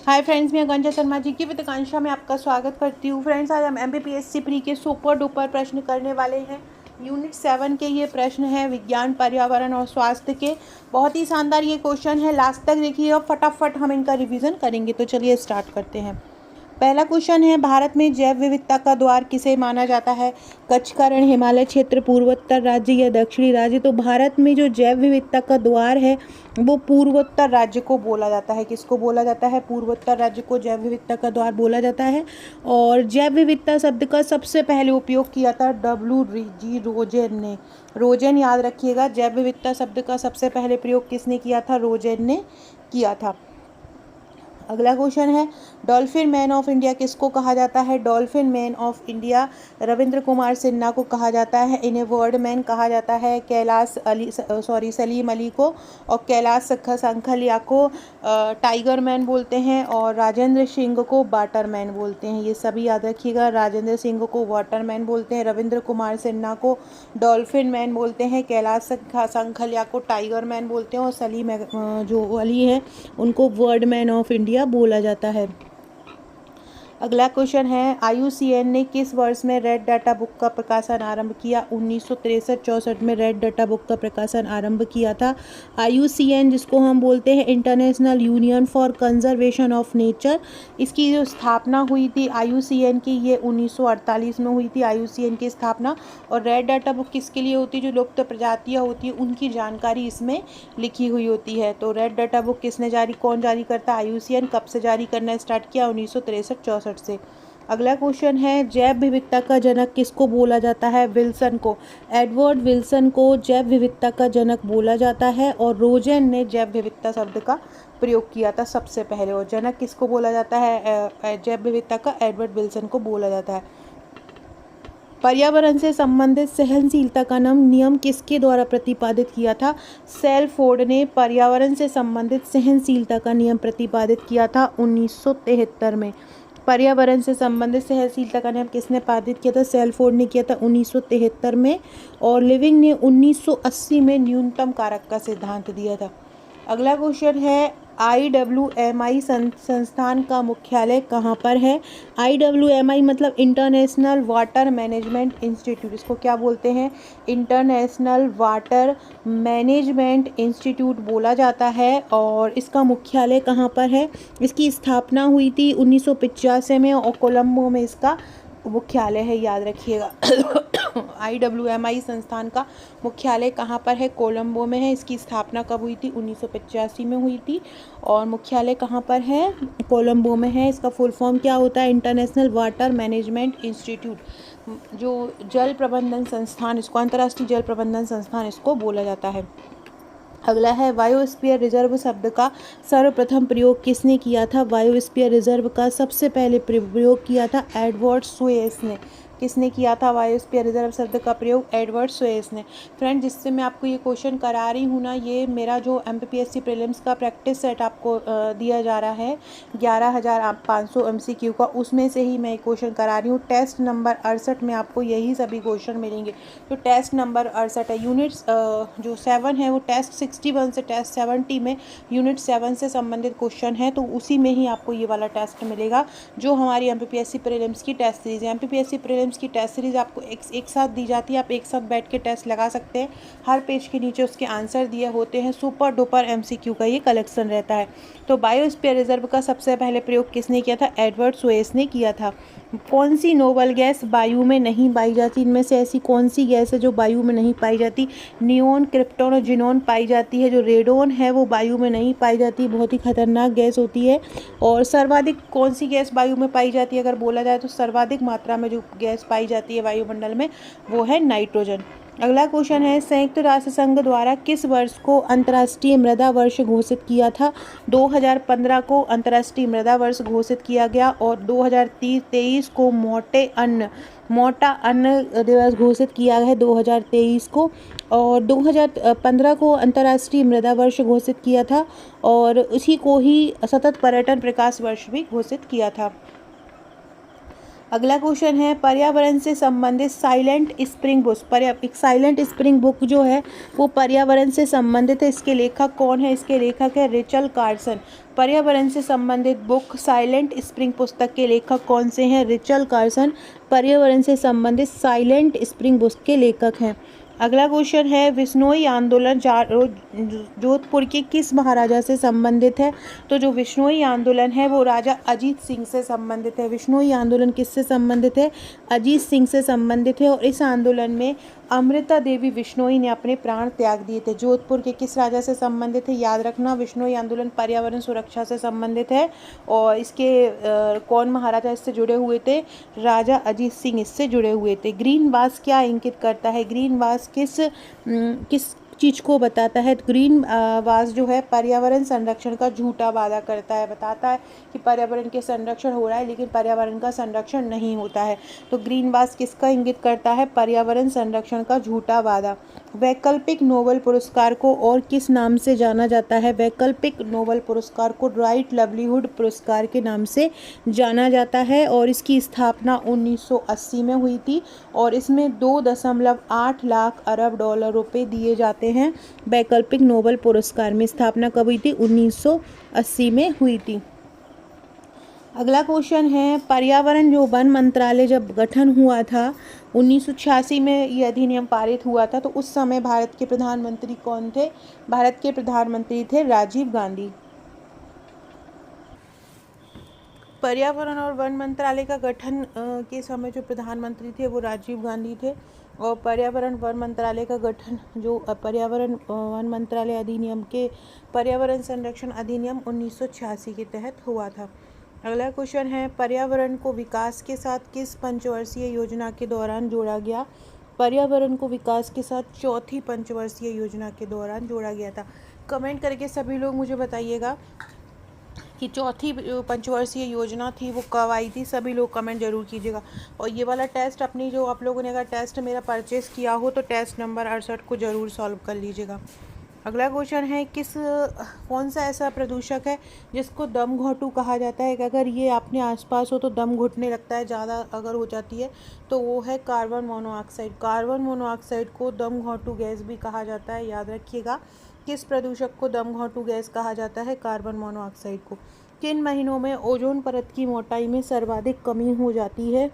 Hi friends, मैं गंजा शर्मा जी की वित्ताकांक्षा में आपका स्वागत करती हूँ। फ्रेंड्स, आज हम एमपीपीएससी प्री के सुपर डुपर प्रश्न करने वाले हैं। यूनिट 7 के ये प्रश्न है विज्ञान, पर्यावरण और स्वास्थ्य के। बहुत ही शानदार ये क्वेश्चन है, लास्ट तक देखिए और फटाफट हम इनका रिवीजन करेंगे। तो चलिए स्टार्ट करते हैं। पहला क्वेश्चन है, भारत में जैव विविधता का द्वार किसे माना जाता है? कच्छ का रण, हिमालय क्षेत्र, पूर्वोत्तर राज्य या दक्षिणी राज्य? तो भारत में जो जैव विविधता का द्वार है वो पूर्वोत्तर राज्य को बोला जाता है। किसको बोला जाता है? पूर्वोत्तर राज्य को जैव विविधता का द्वार बोला जाता है। और जैव विविधता शब्द का सबसे पहले उपयोग किया था WG रोजेन ने। रोजेन याद रखिएगा, जैव विविधता शब्द का सबसे पहले प्रयोग किसने किया था? रोजेन ने किया था। अगला क्वेश्चन है, डॉल्फिन मैन ऑफ इंडिया किसको कहा जाता है? Dolphin man of India Ravindra Kumar Sinha को कहा जाता है। इन्हें वर्ड मैन कहा जाता है सलीम अली को, और कैलाश संखलिया को टाइगर मैन बोलते हैं, और राजेंद्र सिंह को वाटर मैन बोलते हैं। ये सभी याद रखिएगा, राजेंद्र सिंह को वाटर मैन बोलते हैं, रविंद्र कुमार सिन्हा को डॉल्फिन मैन बोलते हैं, कैलाश संखलिया को टाइगर मैन बोलते हैं, और सलीम जो अली हैं उनको वर्ड मैन ऑफ इंडिया बोला जाता है। अगला क्वेश्चन है, IUCN ने किस वर्ष में रेड डाटा बुक का प्रकाशन आरंभ किया? 1963-64 में रेड डाटा बुक का प्रकाशन आरंभ किया था। IUCN जिसको हम बोलते हैं international union for conservation of nature, इसकी जो स्थापना हुई थी IUCN की, ये 1948 में हुई थी IUCN की स्थापना। और रेड डाटा बुक किसके लिए होती है? जो लुप्त प्रजातियाँ होती है उनकी जानकारी इसमें लिखी हुई होती है। तो रेड डाटा बुक कौन जारी करता है? IUCN। कब से जारी करना स्टार्ट किया? 1963-64 से। अगला क्वेश्चन है, जैव विविधता का जनक किसको बोला जाता है? विल्सन को। एडवर्ड विल्सन को जैव विविधता का जनक बोला जाता है, और रोजेन ने जैव विविधता शब्द का प्रयोग किया था सबसे पहले। और जनक किसको बोला जाता है जैव विविधता का? एडवर्ड विल्सन को बोला जाता है। पर्यावरण से संबंधित सहनशीलता का नियम किसके द्वारा प्रतिपादित किया था? सेल्फोर्ड ने पर्यावरण से संबंधित सहनशीलता का नियम प्रतिपादित किया था 1973 में। पर्यावरण से संबंधित सहनशीलता का नियम किसने पारित किया था? सेल्फोर्ड ने किया था 1973 में, और लिविंग ने 1980 में न्यूनतम कारक का सिद्धांत दिया था। अगला क्वेश्चन है, IWMI संस्थान का मुख्यालय कहाँ पर है? IWMI मतलब इंटरनेशनल वाटर मैनेजमेंट इंस्टीट्यूट। इसको क्या बोलते हैं? इंटरनेशनल वाटर मैनेजमेंट इंस्टीट्यूट बोला जाता है। और इसका मुख्यालय कहाँ पर है? इसकी स्थापना हुई थी 1985 में, और कोलंबो में इसका मुख्यालय है, याद रखिएगा। IWMI संस्थान का मुख्यालय कहाँ पर है? कोलंबो में है। इसकी स्थापना कब हुई थी? 1985 में हुई थी, और मुख्यालय कहाँ पर है? कोलंबो में है। इसका फुल फॉर्म क्या होता है? International water management institute. जो जल प्रबंधन संस्थान, इसको अंतर्राष्ट्रीय जल प्रबंधन संस्थान इसको बोला जाता है। अगला है, बायोस्फीयर रिजर्व शब्द का सर्वप्रथम प्रयोग किसने किया था? बायोस्फीयर रिजर्व का सबसे पहले प्रयोग किया था एडवर्ड सुएस ने। किसने किया था बायोस्फीयर रिजर्व शब्द का प्रयोग? एडवर्ड सुएस ने। फ्रेंड, जिससे मैं आपको ये क्वेश्चन करा रही हूँ ना, ये मेरा जो MPPSC प्रीलिम्स का प्रैक्टिस सेट आपको दिया जा रहा है 11,500 MCQ का, उसमें से ही मैं क्वेश्चन करा रही हूँ। टेस्ट नंबर 68 में आपको यही सभी क्वेश्चन मिलेंगे। जो टेस्ट नंबर 68 है, यूनिट्स जो 7 है वो टेस्ट 61 से टेस्ट 70 में यूनिट 7 से संबंधित क्वेश्चन है, तो उसी में ही आपको ये वाला टेस्ट मिलेगा जो हमारी MPPSC प्रीलिम्स की टेस्ट सीरीज़ है। MPPSC प्रीलिम्स की टेस्ट सीरीज़ आपको एक साथ दी जाती है, आप एक साथ बैठ के टेस्ट लगा सकते हैं। हर पेज के नीचे उसके आंसर दिए होते हैं। सुपर डुपर MCQ का ये कलेक्शन रहता है। तो बायोस्फीयर रिजर्व का सबसे पहले प्रयोग किसने किया था? एडवर्ड सुएस ने किया था। कौन सी नोबल गैस वायु में नहीं पाई जाती? इनमें से ऐसी कौन सी गैस है जो वायु में नहीं पाई जाती? नियोन, क्रिप्टॉन और जिनोन पाई जाती है। जो रेडोन है वो वायु में नहीं पाई जाती, बहुत ही खतरनाक गैस होती है। और सर्वाधिक कौन सी गैस वायु में पाई जाती है? अगर बोला जाए तो सर्वाधिक मात्रा में जो गैस पाई जाती है वायुमंडल में वो है नाइट्रोजन। अगला क्वेश्चन है, संयुक्त राष्ट्र संघ द्वारा किस वर्ष को अंतर्राष्ट्रीय मृदा वर्ष घोषित किया था? 2015 को अंतर्राष्ट्रीय मृदा वर्ष घोषित किया गया, और 2023 को मोटा अन्न दिवस घोषित किया है 2023 को, और 2015 को अंतर्राष्ट्रीय मृदा वर्ष घोषित किया था, और उसी को ही सतत पर्यटन प्रकाश वर्ष भी घोषित किया था। अगला क्वेश्चन है पर्यावरण से संबंधित साइलेंट स्प्रिंग बुक। एक साइलेंट स्प्रिंग बुक जो है वो पर्यावरण से संबंधित है। इसके लेखक कौन है? इसके लेखक है रेचल कार्सन। पर्यावरण से संबंधित बुक साइलेंट स्प्रिंग पुस्तक के लेखक कौन से हैं? रेचल कार्सन पर्यावरण से संबंधित साइलेंट स्प्रिंग बुक के लेखक हैं। अगला क्वेश्चन है विश्नोई आंदोलन जोधपुर के किस महाराजा से संबंधित है? तो जो विश्नोई आंदोलन है वो राजा अजीत सिंह से संबंधित है। विश्नोई आंदोलन किससे संबंधित है? अजीत सिंह से संबंधित है। और इस आंदोलन में अमृता देवी विश्नोई ने अपने प्राण त्याग दिए थे। जोधपुर के किस राजा से संबंधित है? याद रखना, विश्नोई आंदोलन पर्यावरण सुरक्षा से संबंधित है। और इसके कौन महाराजा इससे जुड़े हुए थे? राजा अजीत सिंह इससे जुड़े हुए थे। ग्रीन वास क्या इंगित करता है? ग्रीन वास किस चीज़ को बताता है? ग्रीन वास जो है पर्यावरण संरक्षण का झूठा वादा करता है। बताता है कि पर्यावरण के संरक्षण हो रहा है लेकिन पर्यावरण का संरक्षण नहीं होता है। तो ग्रीन वास किसका इंगित करता है? पर्यावरण संरक्षण का झूठा वादा। वैकल्पिक नोबेल पुरस्कार को और किस नाम से जाना जाता है? वैकल्पिक नोबेल पुरस्कार को राइट लाइवलीहुड पुरस्कार के नाम से जाना जाता है। और इसकी स्थापना 1980 में हुई थी और इसमें 2.8 लाख अरब डॉलर रुपए दिए जाते हैं। वैकल्पिक नोबेल पुरस्कार में स्थापना कब हुई थी? 1980 में हुई थी। अगला क्वेश्चन है पर्यावरण जो वन मंत्रालय जब गठन हुआ था 1986 में ये अधिनियम पारित हुआ था, तो उस समय भारत के प्रधानमंत्री कौन थे? भारत के प्रधानमंत्री थे राजीव गांधी। पर्यावरण और वन मंत्रालय का गठन के समय जो प्रधानमंत्री थे वो राजीव गांधी थे। और पर्यावरण वन मंत्रालय का गठन जो पर्यावरण वन मंत्रालय अधिनियम के पर्यावरण संरक्षण अधिनियम 1986 के तहत हुआ था। अगला क्वेश्चन है पर्यावरण को विकास के साथ किस पंचवर्षीय योजना के दौरान जोड़ा गया? पर्यावरण को विकास के साथ चौथी पंचवर्षीय योजना के दौरान जोड़ा गया था। कमेंट करके सभी लोग मुझे बताइएगा कि चौथी पंचवर्षीय योजना थी वो कब आई थी। सभी लोग कमेंट जरूर कीजिएगा। और ये वाला टेस्ट अपनी जो आप लोगों ने अगर टेस्ट मेरा परचेस किया हो तो टेस्ट नंबर 68 को ज़रूर सॉल्व कर लीजिएगा। अगला क्वेश्चन है कौन सा ऐसा प्रदूषक है जिसको दम घोंटू कहा जाता है? कि अगर ये अपने आसपास हो तो दम घुटने लगता है, ज़्यादा अगर हो जाती है तो वो है कार्बन मोनोऑक्साइड। कार्बन मोनोऑक्साइड को दम घोंटू गैस भी कहा जाता है, याद रखिएगा। किस प्रदूषक को दम घोंटू गैस कहा जाता है? कार्बन मोनोऑक्साइड को। किन महीनों में ओजोन परत की मोटाई में सर्वाधिक कमी हो जाती है?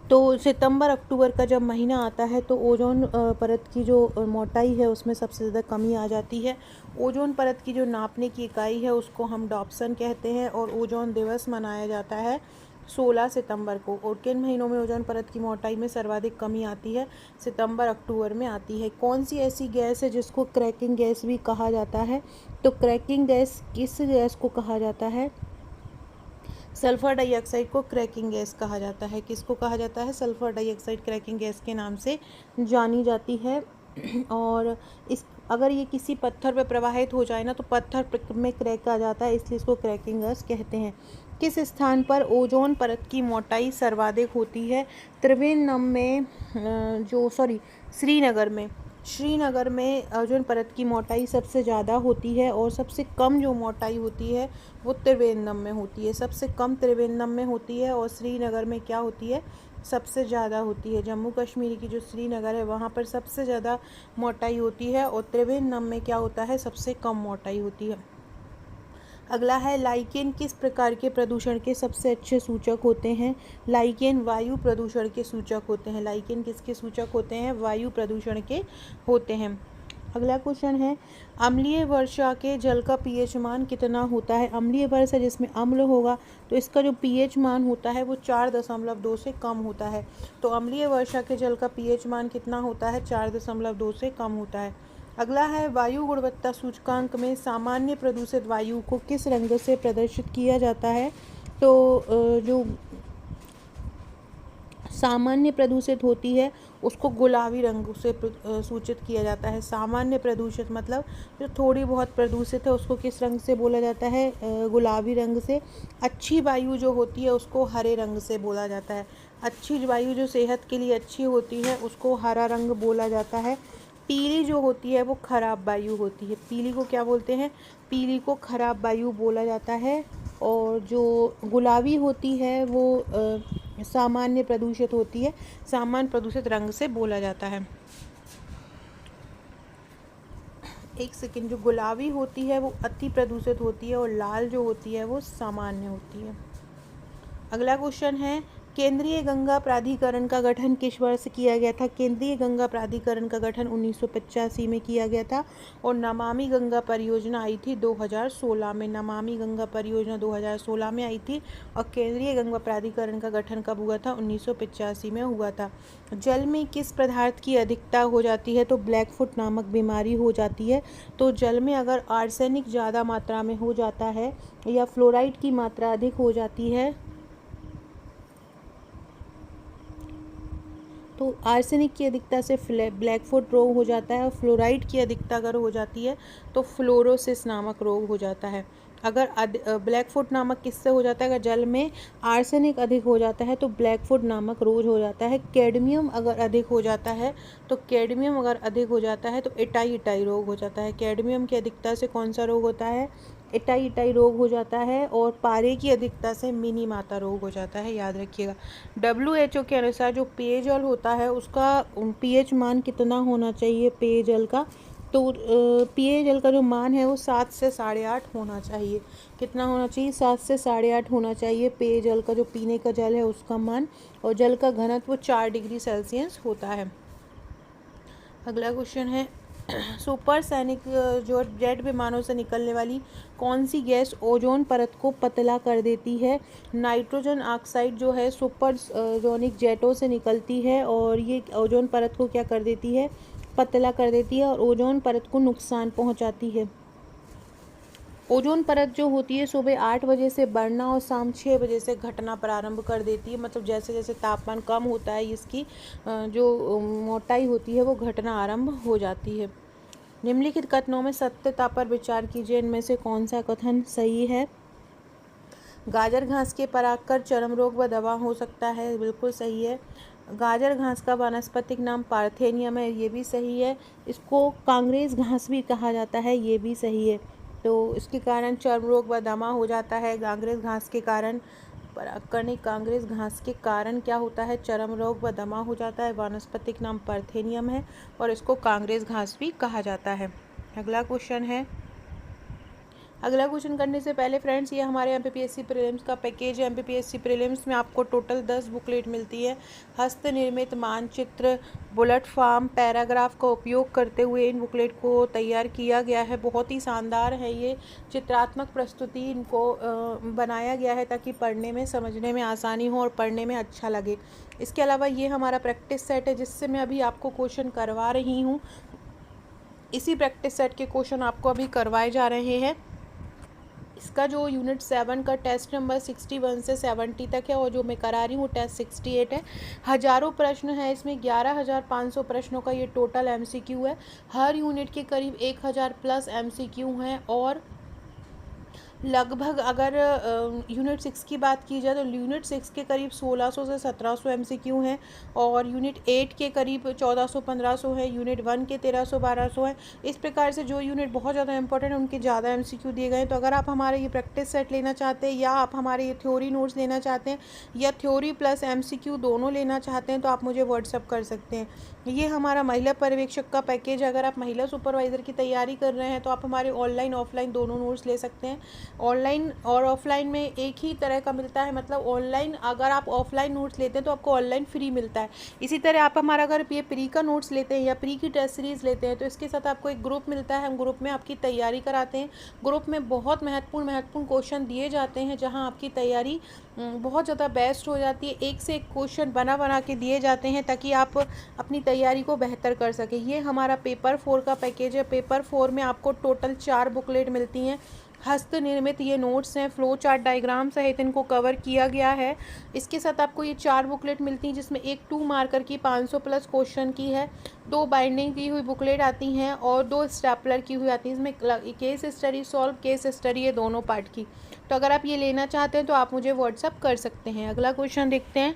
तो सितंबर अक्टूबर का जब महीना आता है तो ओजोन परत की जो मोटाई है उसमें सबसे ज़्यादा कमी आ जाती है। ओजोन परत की जो नापने की इकाई है उसको हम डॉप्सन कहते हैं। और ओजोन दिवस मनाया जाता है 16 सितंबर को। और किन महीनों में ओजोन परत की मोटाई में सर्वाधिक कमी आती है? सितंबर अक्टूबर में आती है। कौन सी ऐसी गैस है जिसको क्रैकिंग गैस भी कहा जाता है? तो क्रैकिंग गैस किस गैस को कहा जाता है? सल्फर डाइऑक्साइड को क्रैकिंग गैस कहा जाता है। किसको कहा जाता है? सल्फर डाइऑक्साइड क्रैकिंग गैस के नाम से जानी जाती है। और अगर ये किसी पत्थर पर प्रवाहित हो जाए ना तो पत्थर में क्रैक आ जाता है, इसलिए इसको क्रैकिंग गैस कहते हैं। किस स्थान पर ओजोन परत की मोटाई सर्वाधिक होती है? त्रिवेंद्रम में श्रीनगर में ओजोन परत की मोटाई सबसे ज़्यादा होती है। और सबसे कम जो मोटाई होती है वो त्रिवेंद्रम में होती है। सबसे कम त्रिवेंद्रम में होती है और श्रीनगर में क्या होती है? सबसे ज़्यादा होती है। जम्मू कश्मीर की जो श्रीनगर है वहाँ पर सबसे ज़्यादा मोटाई होती है और त्रिवेंद्रम में क्या होता है? सबसे कम मोटाई होती है। अगला है लाइकेन किस प्रकार के प्रदूषण के सबसे अच्छे सूचक होते हैं? लाइकेन वायु प्रदूषण के सूचक होते हैं। लाइकेन किसके सूचक होते हैं? वायु प्रदूषण के होते हैं। अगला क्वेश्चन है अम्लीय वर्षा के जल का पीएच मान कितना होता है? अम्लीय वर्षा जिसमें अम्ल होगा तो इसका जो पीएच मान होता है वो 4.2 से कम होता है। तो अम्लीय वर्षा के जल का पीएच मान कितना होता है? 4.2 से कम होता है। अगला है वायु गुणवत्ता सूचकांक में सामान्य प्रदूषित वायु को किस रंग से प्रदर्शित किया जाता है? तो जो सामान्य प्रदूषित होती है उसको गुलाबी रंग से सूचित किया जाता है। सामान्य प्रदूषित मतलब जो थोड़ी बहुत प्रदूषित है उसको किस रंग से बोला जाता है? गुलाबी रंग से। अच्छी वायु जो होती है उसको हरे रंग से बोला जाता है। अच्छी वायु जो सेहत के लिए अच्छी होती है उसको हरा रंग बोला जाता है। पीली जो होती है वो खराब वायु होती है। पीली को क्या बोलते हैं? पीली को खराब वायु बोला जाता है। और जो गुलाबी होती है वो सामान्य प्रदूषित होती है। सामान्य प्रदूषित रंग से बोला जाता है। एक सेकेंड, जो गुलाबी होती है वो अति प्रदूषित होती है और लाल जो होती है वो सामान्य होती है। अगला क्वेश्चन है, केंद्रीय गंगा प्राधिकरण का गठन किस वर्ष किया गया था? केंद्रीय गंगा प्राधिकरण का गठन 1985 में किया गया था और नमामि गंगा परियोजना आई थी 2016 में। नमामि गंगा परियोजना 2016 में आई थी और केंद्रीय गंगा प्राधिकरण का गठन कब हुआ था? 1985 में हुआ था। जल में किस पदार्थ की अधिकता हो जाती है? तो ब्लैकफुट नामक बीमारी हो जाती है। तो जल में अगर आर्सेनिक ज़्यादा मात्रा में हो जाता है या फ्लोराइड की मात्रा अधिक हो जाती है तो आर्सेनिक की अधिकता से ब्लैकफुट रोग हो जाता है और फ्लोराइड की अधिकता अगर हो जाती है तो फ्लोरोसिस नामक रोग हो जाता है। अगर ब्लैकफुट नामक किससे हो जाता है? अगर जल में आर्सेनिक अधिक हो जाता है तो ब्लैकफुट नामक रोग हो जाता है। कैडमियम अगर अधिक हो जाता है तो इटाई रोग हो जाता है। कैडमियम की अधिकता से कौन सा रोग होता है? इटाई रोग हो जाता है। और पारे की अधिकता से मिनी माता रोग हो जाता है, याद रखिएगा। WHO के अनुसार जो पेयजल होता है उसका pH मान कितना होना चाहिए पेयजल का? तो पेयजल का जो मान है वो 7 से 8.5 होना चाहिए। कितना होना चाहिए? 7 से 8.5 होना चाहिए पेयजल का, जो पीने का जल है उसका मान। और जल का घनत्व 4 डिग्री सेल्सियस होता है। अगला क्वेश्चन है, सुपरसोनिक जो जेट विमानों से निकलने वाली कौन सी गैस ओजोन परत को पतला कर देती है? नाइट्रोजन ऑक्साइड जो है सुपरसोनिक जेटों से निकलती है और ये ओजोन परत को क्या कर देती है? पतला कर देती है और ओजोन परत को नुकसान पहुंचाती है। ओजोन परत जो होती है सुबह 8 बजे से बढ़ना और शाम 6 बजे से घटना प्रारंभ कर देती है। मतलब जैसे जैसे तापमान कम होता है इसकी जो मोटाई होती है वो घटना आरंभ हो जाती है। निम्नलिखित कथनों में सत्यता पर विचार कीजिए, इनमें से कौन सा कथन सही है? गाजर घास के परागकर चर्म रोग व दवा हो सकता है, बिल्कुल सही है। गाजर घास का वानस्पतिक नाम पार्थेनियम है, ये भी सही है। इसको कांग्रेस घास भी कहा जाता है, ये भी सही है। तो इसके कारण चर्म रोग व दमा हो जाता है। कांग्रेस घास के कारण परागकर्णी कांग्रेस घास के कारण क्या होता है? चर्म रोग व दमा हो जाता है। वानस्पतिक नाम पार्थेनियम है और इसको कांग्रेस घास भी कहा जाता है। अगला क्वेश्चन करने से पहले फ्रेंड्स, ये हमारे MPPSC प्रीलिम्स का पैकेज है। MPPSC प्रीलिम्स में आपको टोटल 10 बुकलेट मिलती है। हस्त निर्मित मानचित्र, बुलेट फॉर्म, पैराग्राफ का उपयोग करते हुए इन बुकलेट को तैयार किया गया है। बहुत ही शानदार है ये चित्रात्मक प्रस्तुति, इनको बनाया गया है ताकि पढ़ने में समझने में आसानी हो और पढ़ने में अच्छा लगे। इसके अलावा ये हमारा प्रैक्टिस सेट है जिससे मैं अभी आपको क्वेश्चन करवा रही हूँ। इसी प्रैक्टिस सेट के क्वेश्चन आपको अभी करवाए जा रहे हैं। इसका जो यूनिट 7 का टेस्ट नंबर 61 से 70 तक है और जो मैं करा रही हूँ टेस्ट 68 है। हज़ारों प्रश्न है इसमें, 11,500 प्रश्नों का ये टोटल MCQ है। हर यूनिट के करीब 1000 प्लस MCQ हैं और लगभग अगर यूनिट 6 की बात की जाए तो यूनिट 6 के करीब 1600 से 1700 MCQ हैं और यूनिट 8 के करीब 1400-1500 है, यूनिट 1 के 1300-1200 है। इस प्रकार से जो यूनिट बहुत ज़्यादा इंपॉर्टेंट है उनके ज़्यादा MCQ दिए गए हैं। तो अगर आप हमारे ये प्रैक्टिस सेट लेना चाहते हैं या आप हमारे ये थ्योरी नोट्स लेना चाहते हैं या थ्योरी प्लस MCQ दोनों लेना चाहते हैं तो आप मुझे व्हाट्सअप कर सकते हैं। ये हमारा महिला पर्यवेक्षक का पैकेज है। अगर आप महिला सुपरवाइज़र की तैयारी कर रहे हैं तो आप हमारे ऑनलाइन ऑफलाइन दोनों नोट्स ले सकते हैं। ऑनलाइन और ऑफलाइन में एक ही तरह का मिलता है, मतलब ऑनलाइन अगर आप ऑफलाइन नोट्स लेते हैं तो आपको ऑनलाइन फ्री मिलता है। इसी तरह आप हमारा अगर ये प्री का नोट्स लेते हैं या प्री की टेस्ट सीरीज़ लेते हैं तो इसके साथ आपको एक ग्रुप मिलता है। हम ग्रुप में आपकी तैयारी कराते हैं। ग्रुप में बहुत महत्वपूर्ण क्वेश्चन दिए जाते हैं जहाँ आपकी तैयारी बहुत ज़्यादा बेस्ट हो जाती है। एक से एक क्वेश्चन बना के दिए जाते हैं ताकि आप अपनी तैयारी को बेहतर कर सकें। ये हमारा पेपर 4 का पैकेज है। पेपर 4 में आपको टोटल 4 बुकलेट मिलती हैं। हस्त निर्मित ये नोट्स हैं, फ्लो चार्ट डायग्राम सहित इनको कवर किया गया है। इसके साथ आपको ये 4 बुकलेट मिलती हैं जिसमें एक 2 मार्कर की 500 प्लस क्वेश्चन की है, 2 बाइंडिंग की हुई बुकलेट आती हैं और 2 स्टेपलर की हुई आती हैं। इसमें case study solve, case study है दोनों पार्ट की। तो अगर आप ये लेना चाहते हैं तो आप मुझे व्हाट्सअप कर सकते हैं। अगला क्वेश्चन देखते हैं।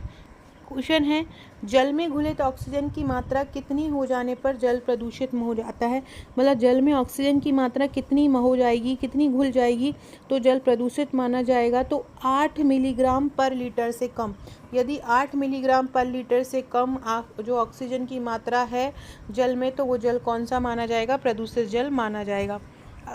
क्वेश्चन है, जल में घुलित ऑक्सीजन की मात्रा कितनी हो जाने पर जल प्रदूषित हो जाता है। मतलब जल में ऑक्सीजन की मात्रा कितनी हो जाएगी, कितनी घुल जाएगी तो जल प्रदूषित माना जाएगा। तो 8 मिलीग्राम पर लीटर से कम। यदि 8 मिलीग्राम पर लीटर से कम जो ऑक्सीजन की मात्रा है जल में, तो वो जल कौन सा माना जाएगा, प्रदूषित जल माना जाएगा।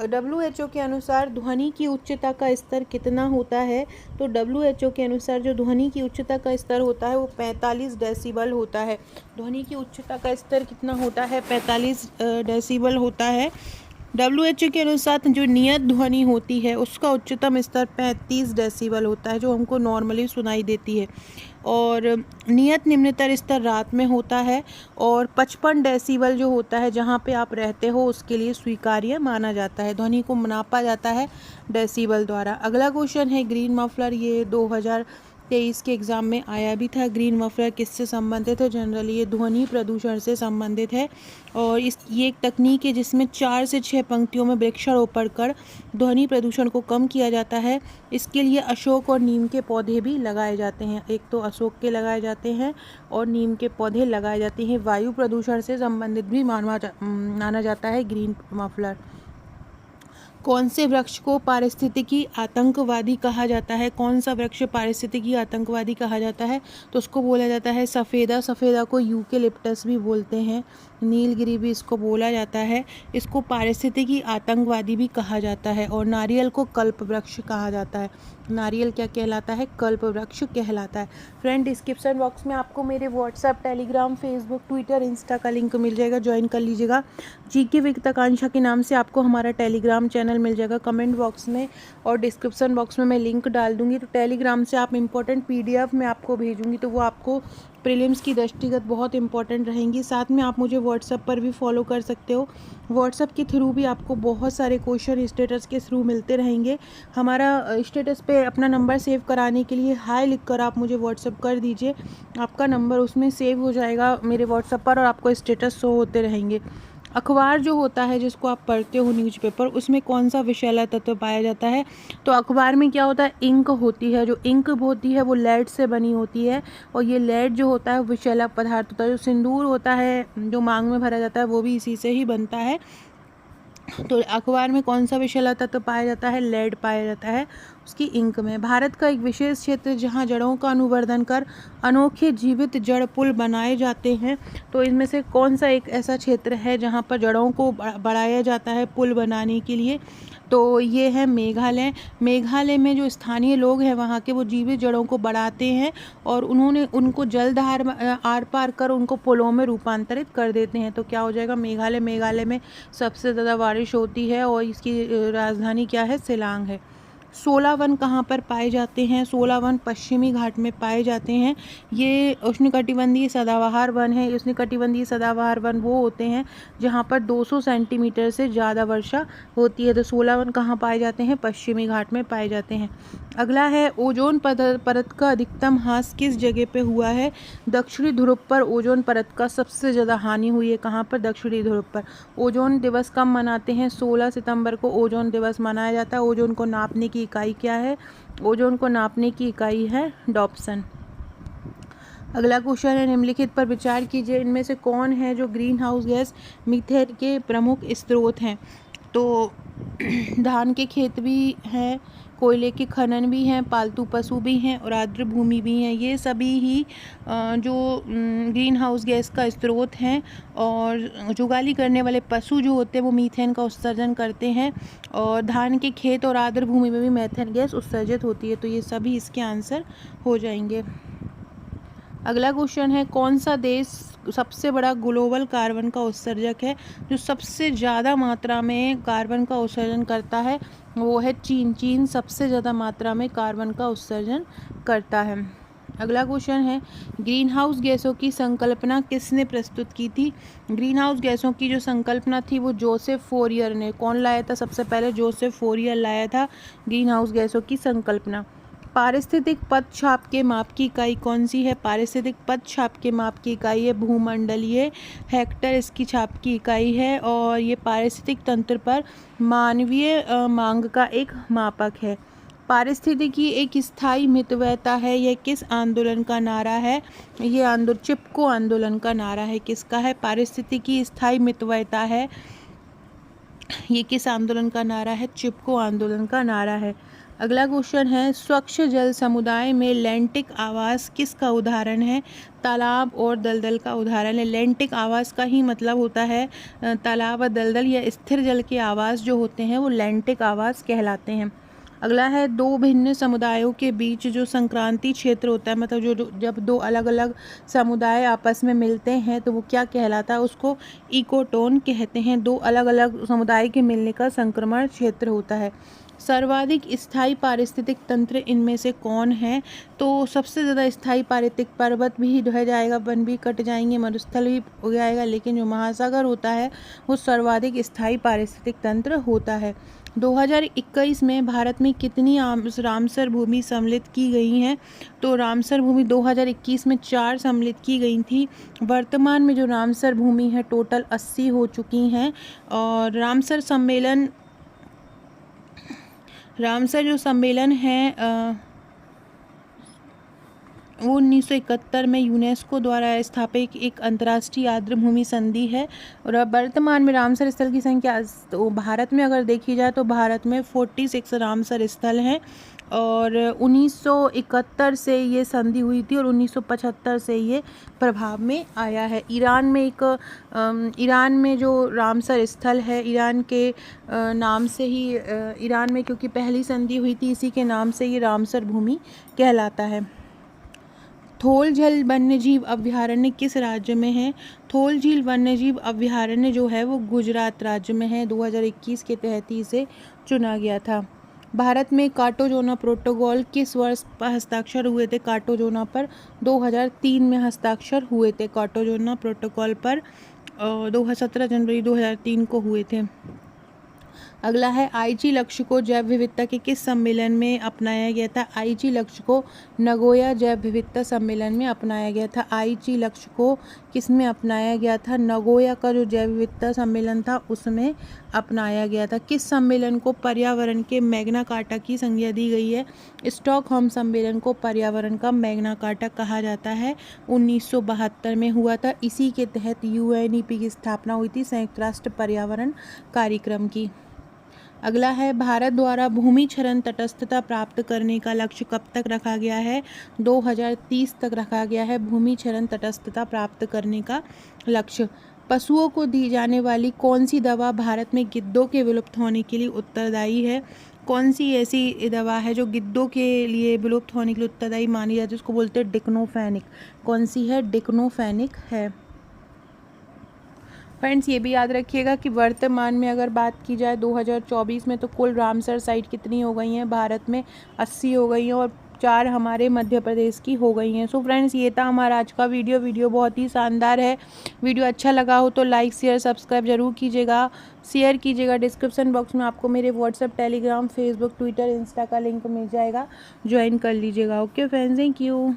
WHO के अनुसार ध्वनि की उच्चता का स्तर कितना होता है। तो WHO के अनुसार जो ध्वनि की उच्चता का स्तर होता है वो 45 डेसिबल होता है। ध्वनि की उच्चता का स्तर कितना होता है, 45 डेसिबल होता है। WHO के अनुसार जो नियत ध्वनि होती है उसका उच्चतम स्तर 35 डेसिबल होता है, जो हमको नॉर्मली सुनाई देती है। और नियत निम्नतर स्तर रात में होता है। और 55 डेसिबल जो होता है जहाँ पे आप रहते हो उसके लिए स्वीकार्य माना जाता है। ध्वनि को नापा जाता है डेसिबल द्वारा। अगला क्वेश्चन है ग्रीन मफलर। ये 2023 के एग्ज़ाम में आया भी था। ग्रीन मफलर किससे संबंधित है, जनरली ये ध्वनि प्रदूषण से संबंधित है। और ये एक तकनीक है जिसमें 4 से 6 पंक्तियों में वृक्षारोपण कर ध्वनि प्रदूषण को कम किया जाता है। इसके लिए अशोक और नीम के पौधे भी लगाए जाते हैं। एक तो अशोक के लगाए जाते हैं और नीम के पौधे लगाए जाते हैं। वायु प्रदूषण से संबंधित भी माना जाता है ग्रीन मफलर। कौन से वृक्ष को पारिस्थितिकी आतंकवादी कहा जाता है। कौन सा वृक्ष पारिस्थितिकी आतंकवादी कहा जाता है, तो उसको बोला जाता है सफ़ेदा। सफ़ेदा को यूकेलिप्टस भी बोलते हैं, नीलगिरी भी इसको बोला जाता है। इसको पारिस्थितिकी आतंकवादी भी कहा जाता है। और नारियल को कल्प वृक्ष कहा जाता है। नारियल क्या कहलाता है, कल्प वृक्ष कहलाता है। फ्रेंड, डिस्क्रिप्शन बॉक्स में आपको मेरे WhatsApp, Telegram, Facebook, Twitter, Insta का लिंक मिल जाएगा, ज्वाइन कर लीजिएगा। जीके विद आकांक्षा के नाम से आपको हमारा टेलीग्राम चैनल मिल जाएगा। कमेंट बॉक्स में और डिस्क्रिप्शन बॉक्स में मैं लिंक डाल दूंगी। तो टेलीग्राम से आप इंपॉर्टेंट PDF मैं आपको भेजूंगी, तो वो आपको प्रीलिम्स की दृष्टिगत बहुत इंपॉर्टेंट रहेंगी। साथ में आप मुझे व्हाट्सएप पर भी फॉलो कर सकते हो। व्हाट्सएप के थ्रू भी आपको बहुत सारे क्वेश्चन स्टेटस के थ्रू मिलते रहेंगे। हमारा स्टेटस पे अपना नंबर सेव कराने के लिए हाय लिखकर आप मुझे व्हाट्सएप कर दीजिए। आपका नंबर उसमें सेव हो जाएगा मेरे व्हाट्सएप पर और आपको स्टेटस शो होते रहेंगे। अखबार जो होता है जिसको आप पढ़ते हो, न्यूज़पेपर, उसमें कौन सा विषैला तत्व पाया जाता है। तो अखबार में क्या होता है, इंक होती है। जो इंक होती है वो लेड से बनी होती है। और ये लेड जो होता है विषैला पदार्थ होता है। जो सिंदूर होता है जो मांग में भरा जाता है वो भी इसी से ही बनता है। तो अखबार में कौन सा विषैला तत्व पाया जाता है, लेड पाया जाता है उसकी इंक में। भारत का एक विशेष क्षेत्र जहां जड़ों का अनुवर्धन कर अनोखे जीवित जड़ पुल बनाए जाते हैं। तो इनमें से कौन सा एक ऐसा क्षेत्र है जहां पर जड़ों को बढ़ाया जाता है पुल बनाने के लिए, तो ये है मेघालय। मेघालय में जो स्थानीय लोग हैं वहाँ के, वो जीवित जड़ों को बढ़ाते हैं और उन्होंने उनको जलधार आर पार कर उनको पुलों में रूपांतरित कर देते हैं। तो क्या हो जाएगा, मेघालय। मेघालय में सबसे ज़्यादा बारिश होती है और इसकी राजधानी क्या है, शिलांग है। 16 वन कहाँ पर पाए जाते हैं। 16 वन पश्चिमी घाट में पाए जाते हैं। ये उष्णकटिबंधीय सदाबहार वन है। उष्णकटिबंधीय सदाबहार वन वो होते हैं जहाँ पर 200 सेंटीमीटर से ज़्यादा वर्षा होती है। तो 16 वन कहाँ पाए जाते हैं, पश्चिमी घाट में पाए जाते हैं। अगला है ओजोन परत का अधिकतम ह्रास किस जगह पे हुआ है। दक्षिणी ध्रुव पर ओजोन परत का सबसे ज़्यादा हानि हुई है। कहाँ पर, दक्षिणी ध्रुव पर। ओजोन दिवस कब मनाते हैं, 16 सितंबर को ओजोन दिवस मनाया जाता है। ओजोन को नापने की इकाई क्या है, ओजोन को नापने की इकाई है डॉप्सन। अगला क्वेश्चन है, निम्नलिखित पर विचार कीजिए, इनमें से कौन है जो ग्रीन हाउस गैस मीथेन के प्रमुख स्रोत हैं। तो धान के खेत भी हैं, कोयले के खनन भी हैं, पालतू पशु भी हैं और आर्द्र भूमि भी हैं। ये सभी ही जो ग्रीन हाउस गैस का स्रोत हैं। और जुगाली करने वाले पशु जो होते हैं वो मीथेन का उत्सर्जन करते हैं। और धान के खेत और आर्द्र भूमि में भी मीथेन गैस उत्सर्जित होती है। तो ये सभी इसके आंसर हो जाएंगे। अगला क्वेश्चन है, कौन सा देश सबसे बड़ा ग्लोबल कार्बन का उत्सर्जक है। जो सबसे ज़्यादा मात्रा में कार्बन का उत्सर्जन करता है वो है चीन। चीन सबसे ज़्यादा मात्रा में कार्बन का उत्सर्जन करता है। अगला क्वेश्चन है, ग्रीन हाउस गैसों की संकल्पना किसने प्रस्तुत की थी। ग्रीन हाउस गैसों की जो संकल्पना थी वो जोसेफ फोरियर ने। कौन लाया था सबसे पहले, जोसेफ फोरियर लाया था ग्रीन हाउस गैसों की संकल्पना। पारिस्थितिक पदछाप के माप की इकाई कौन सी है। पारिस्थितिक पदछाप के माप की इकाई है भूमंडलीय हेक्टर, इसकी छाप की इकाई है। और ये पारिस्थितिक तंत्र पर मानवीय मांग का एक मापक है। पारिस्थितिकी एक स्थायी मितव्ययता है, यह किस आंदोलन का नारा है? ये आंदोलन चिपको आंदोलन का नारा है। किसका है? पारिस्थितिकी स्थायी मितव्ययता है, ये किस आंदोलन का नारा है? चिपको आंदोलन का नारा है। अगला क्वेश्चन है, स्वच्छ जल समुदाय में लैंटिक आवास किसका उदाहरण है? तालाब और दलदल का उदाहरण है। लैंटिक आवास का ही मतलब होता है तालाब और दलदल या स्थिर जल के आवास जो होते हैं वो लैंटिक आवास कहलाते हैं। अगला है, दो भिन्न समुदायों के बीच जो संक्रांति क्षेत्र होता है, मतलब जो जब दो अलग अलग समुदाय आपस में मिलते हैं तो वो क्या कहलाता है? उसको इकोटोन कहते हैं। दो अलग अलग समुदाय के मिलने का संक्रमण क्षेत्र होता है। सर्वाधिक स्थायी पारिस्थितिक तंत्र इनमें से कौन है? तो सबसे ज़्यादा स्थायी पारिस्थितिक पर्वत भी ढह जाएगा, वन भी कट जाएंगे, मरुस्थल भी हो जाएगा, लेकिन जो महासागर होता है वो सर्वाधिक स्थायी पारिस्थितिक तंत्र होता है। 2021 में भारत में कितनी रामसर भूमि सम्मिलित की गई हैं? तो रामसर भूमि 2021 में 4 सम्मिलित की गई थी। वर्तमान में जो रामसर भूमि है टोटल 80 हो चुकी हैं। और रामसर जो सम्मेलन है वो 1971 में यूनेस्को द्वारा स्थापित एक अंतर्राष्ट्रीय आर्द्र भूमि संधि है। और वर्तमान में रामसर स्थल की संख्या तो भारत में अगर देखी जाए तो भारत में 46 रामसर स्थल हैं। और 1971 से ये संधि हुई थी और 1975 से ये प्रभाव में आया है। ईरान में जो रामसर स्थल है, ईरान के नाम से ही ईरान में क्योंकि पहली संधि हुई थी इसी के नाम से ये रामसर भूमि कहलाता है। थोल झील वन्यजीव अभयारण्य किस राज्य में है? थोल झील वन्यजीव अभयारण्य जो है वो गुजरात राज्य में है। 2021 के तहत ही इसे चुना गया था। भारत में कार्टाजोना प्रोटोकॉल किस वर्ष पर हस्ताक्षर हुए थे? कार्टाजोना पर 2003 में हस्ताक्षर हुए थे। कार्टाजोना प्रोटोकॉल पर 17 जनवरी 2003 को हुए थे। अगला है, आईजी लक्ष्य को जैव विविधता के किस सम्मेलन में अपनाया गया था? आईजी लक्ष्य को नगोया जैव विविधता सम्मेलन में अपनाया गया था। आईजी लक्ष्य को किस में अपनाया गया था? नगोया का जो जैव विविधता सम्मेलन था उसमें अपनाया गया था। किस सम्मेलन को पर्यावरण के मैग्ना कार्टा की संज्ञा दी गई है? स्टॉकहोम सम्मेलन को पर्यावरण का मैग्ना कार्टा कहा जाता है। 1972 में हुआ था। इसी के तहत यूएनईपी की स्थापना हुई थी, संयुक्त राष्ट्र पर्यावरण कार्यक्रम की। अगला है, भारत द्वारा भूमि क्षरण तटस्थता प्राप्त करने का लक्ष्य कब तक रखा गया है? 2030 तक रखा गया है भूमि क्षरण तटस्थता प्राप्त करने का लक्ष्य। पशुओं को दी जाने वाली कौन सी दवा भारत में गिद्धों के विलुप्त होने के लिए उत्तरदायी है? कौन सी ऐसी दवा है जो गिद्धों के लिए विलुप्त होने के लिए उत्तरदायी मानी जाती है? उसको बोलते हैं डिक्लोफेनाक। कौन सी है? डिक्लोफेनाक है। फ्रेंड्स, ये भी याद रखिएगा कि वर्तमान में अगर बात की जाए 2024 में तो कुल रामसर साइट कितनी हो गई हैं? भारत में 80 हो गई हैं और 4 हमारे मध्य प्रदेश की हो गई हैं। सो फ्रेंड्स, ये था हमारा आज का वीडियो बहुत ही शानदार है। वीडियो अच्छा लगा हो तो लाइक शेयर सब्सक्राइब जरूर कीजिएगा, शेयर कीजिएगा। डिस्क्रिप्शन बॉक्स में आपको मेरे WhatsApp, Telegram, Facebook, Twitter, Insta का लिंक मिल जाएगा, ज्वाइन कर लीजिएगा। Okay friends, thank you.